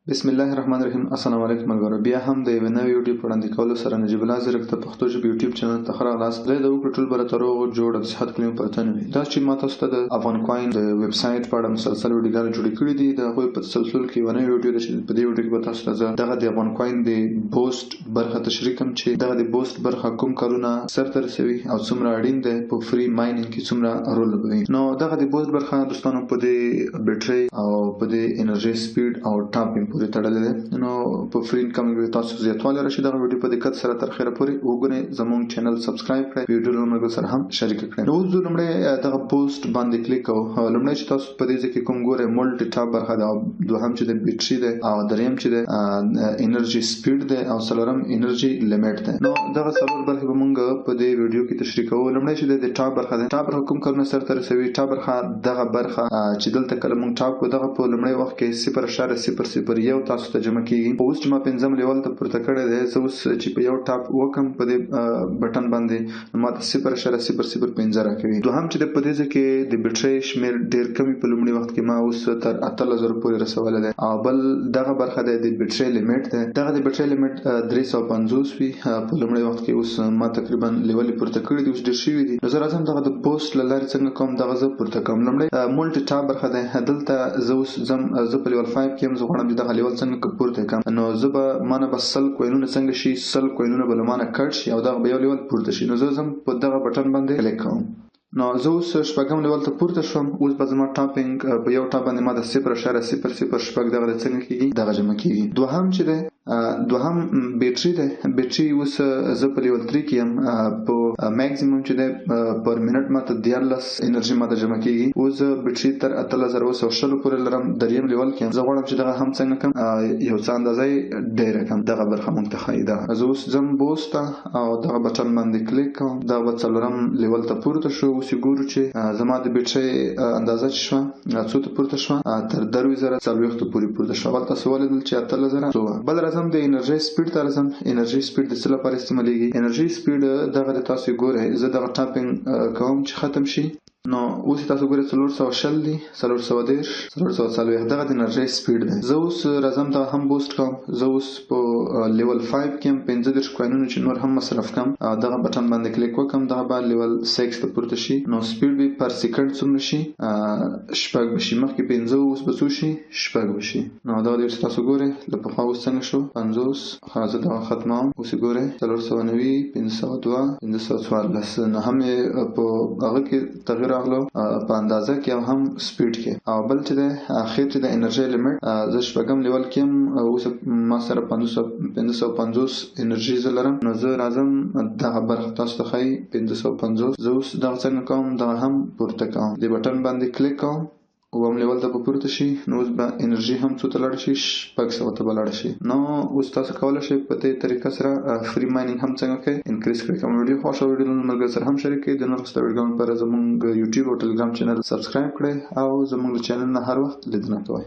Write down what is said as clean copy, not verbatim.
بسم الله الرحمن الرحیم. السلام علیکم ملګرو. بیا هم د یو نوې ویډیو په وړاندې کولو سره نجیب الله زرک ته پښتو ژبه یوټیوب چینل ته راغلاست. د وګړو ټول بر تر روغ جوړ د صحت کلیم پرته نه وي. دا چې ما تاسو ته د افغان کوین د ویب سټ په اړه مسلسل ویډیوګانې جوړې کړې دي. دا غوې په تسلسل کې ونه ویډیو د په دې ویډیو کې به تاسو ته دغه د افغان کوین د بوست برخه تشریح کوم چې دغه د بوست برخه کوم کارونه سرته رسوي او څومره اړین دی په فری ماینینګ کې څومره رول لوبوي. نو دغه د بوست برخه دوستانو په دې بیټري او په دې انرژي سپیډ او ټاپینګ پورې تړلې ده. نو په فري انکم کې تاسو زیاتوالی راشي. دغه ویډیو په دقت سره تر اخره پورې وګورئ. زموږ چینل سبسکرایب کړئ، ویډیو نمبر سره هم شریک کړئ. نو زه لومړی دغه پوسټ باندې کلیک کوم. لومړی چې تاسو په دې ځکه کوم ګورئ مولټي ټاپ برخه ده، دوهم چې د بیټري ده او دریم چې د انرژي سپیډ ده او څلورم انرژي لیمټ ده. نو دغه څلور برخې به موږ په دې ویډیو کې تشریح کوو. لومړی چې د ټاپ برخه ده، ټاپ برخه کوم کارونه سرته رسوي. ټاپ برخه دغه برخه چې دلته کله موږ ټاپ کو دغه په لومړی وخت کې 0.001 تاسو ته جمع کیږي. اوس چې ما پنځم لیول ته پورته کړی دی، زه اوس چې په یو ټاپ وکم په دې بټن باندې ما ته 0.005 راکوي. دوهم چې په دې کې د بیټري شمیر ډیر کمی په لومړي وخت کې ما اوس تر 8000 پورې رسولی دی. او بل دغه برخه د بیټري لیمټ ده. دغه د بیټري لیمټ 350 وي په لومړي وخت کې. اوس ما تقریبا لیول پورته کړی دی، اوس ډیر شوی دی. نو زه راځم دغه د پوسټ له لارې څنګه کوم دغه زه پورته کوم. لومړی مولټي ټاپ برخه ده، دلته زه اوس زه په لیول 5 کې هم زه غواړم چې دغه لیول څنګه پورته کړم. نو زه به مانه به 100 کوینونه څنګه شي، 100 کوینونه به لمانه کټ شي او دغه به یو لیول پورته شي. نو زه زم په دغه بټن باندې کلیک کوم. نو زه اوس شپږم لیول ته پورته شوم. اوس به زما ټاپینګ په یو ټاپ باندې ما د 0.000 دغه څنګه کیږي دغه جمع کیږي. دوهم چې ده دوهم بیټري ده. بیټري اوس زه په لیول 3 کې یم. په میکسیمم چې ده پر منټ ماته 14 انرژي ماته جمع کیږي. اوس بیټري تر 8910 پورې لرم دریم لیول کې. زه غواړم چې دغه هم څنګه کم یو څه اندازې ډیره کم دغه برخه منتخبه ده. زه اوس زم بوست او دغه بټن باندې کلیک کوم. دغه څلورم لیول ته پورته شو. اوس ګورو چې زما د بیټري اندازه چې شو څو ته پورته شو تر 10040 پورې پورته شو. ولته سوال دل چې 8000 بل راځم د انرژي سپیډ ته راځم. انرژي سپیډ د څه لپاره استعمالېږي؟ انرژي سپیډ دغه تاسو ګورئ. زه دغه ټاپینګ کوم چې ختم شي. نو اوس تاسو ګورئ 440 دي، 410 440 دغه د انرژي سپیډ ده. زه اوس راځم دا هم بوست کوم. زه اوس په لیول 5 کې 15 کوینونه چې نور هم مصرف کوم دغه بټن باندې کلیک وکم. دغه به لیول 6 ته پورته شي. نو سپیډ به پر سکند څومره شي؟ شپږ بشي. مخکې 15 اوس به څو شي؟ شپږ بشي. نو دا د تاسو ګورئ له پخوا اوس څنګه شو 50. خلاص دا ختمه. اوس ګورئ 490 502 514 نه هم په هغه کې تغیر راغلو په اندازه کې او هم سپیډ کې. او بل چې د اخر چې د انرژي لیمټ زه شپږم لیول کې اوس ما سره 550 انرژي لرم. نو زه راځم دغه برخه تاسو ته ښایي 550. زه اوس دغه څنګه کوم دغه هم پورته کوم. د بټن باندې کلیک کوم. اوم لیول ته پورته شي. نو اوس به انرژي هم څو ته لاړ شي؟ 600 ته لاړ شي. نو اوس تاسو کولای شئ په دې طریقه سره فری ماینینګ هم څنګه کوي انکریز کړئ. کوم ویډیو خوښ ویډیو ملګرو سره هم شریک کړئ. د نورو ستاسو ویډیوګانو لپاره زموږ یوټیوب او ټلګرام چینل سبسکرایب کړئ او زموږ چینل نه هر وخت لیدنه کوئ.